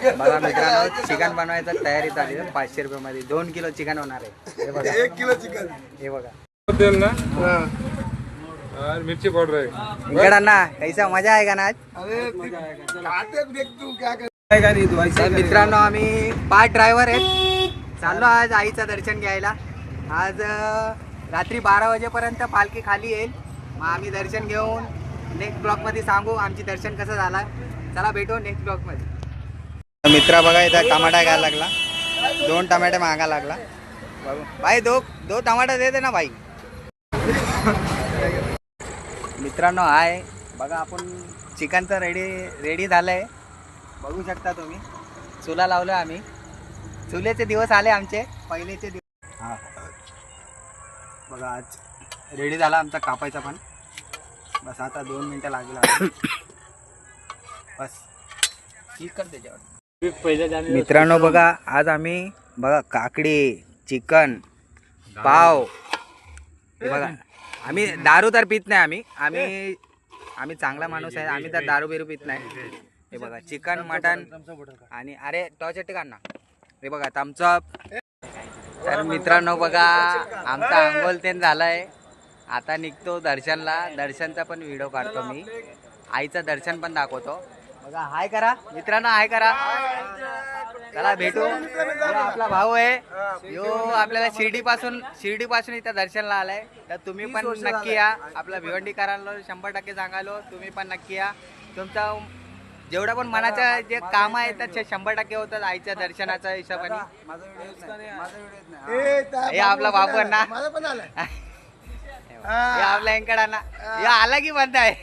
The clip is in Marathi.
बघा मित्रांनो, चिकन बनवायचा तयारी झाली 500 रुपये मध्ये 2 किलो चिकन होणार आहे. हे बघा 1 किलो चिकन. हे बघा तेल ना और मिर्ची पाउडर है. इकडांना कैसा मजा आहे का ना आज? अरे खाते देख तू क्या कर. तर मित्रांनो, आम्ही 5 ड्रायव्हर आहेत. चाललो आज आईचं दर्शन घ्यायला. आज रात्री 12 वाजेपर्यंत पालखी खाली येईल. मग आम्ही दर्शन घेऊन नेक्स्ट ब्लॉगमध्ये सांगू आमची दर्शन कसं झालं. चला भेटू नेक्स्ट ब्लॉगमध्ये. मित्रा बघा इथं टमाटा घ्यायला लागला. 2 टमाटे मागा लागला. बघू भाई, दो टमाटा देते ना भाई. मित्रांनो आहे बघा, आपण चिकनचं रेडी झालंय. बघू शकता तुम्ही. चुला लावलं आम्ही. चुल्याचे दिवस आले आमचे, पहिलेचे दिवस. हा बघा, आज रेडी झाला आमचा कापायचा पण. बस आता 2 मिनटं लागला बस. ठीक कर त्याच्यावर. मित्रांनो बघा, आज आम्ही बघा काकडी, चिकन, पाव. हे बघा, आम्ही दारू तर पित नाही. आम्ही चांगला माणूस आहे. आम्ही तर दारू बिरू पित नाही. हे बघा चिकन, मटन आणि अरे टॉचटी काढ ना. हे बघा थम्सअप. तर मित्रांनो बघा, आमचा अंघोळ तेन झालाय. आता निघतो दर्शनला. दर्शनचा पण व्हिडिओ काढतो मी. आईचं दर्शन पण दाखवतो. बघा हाय करा मित्रांनो, हाय करा. चला भेटू. आपला भाऊ आहे यो, आपल्याला शिर्डीपासून इथं दर्शनला आलाय. तर तुम्ही पण नक्की या. आपला भिवंडीकरांना 100% सांगालो, तुम्ही पण नक्की या. तुमचा जेवढा पण मनाचं जे काम आहे तर 100% होतं आईच्या दर्शनाच्या हिशोबाने. हे आपला बाबू आहे ना, हे आपला यांकडांना आला की बंद आहे.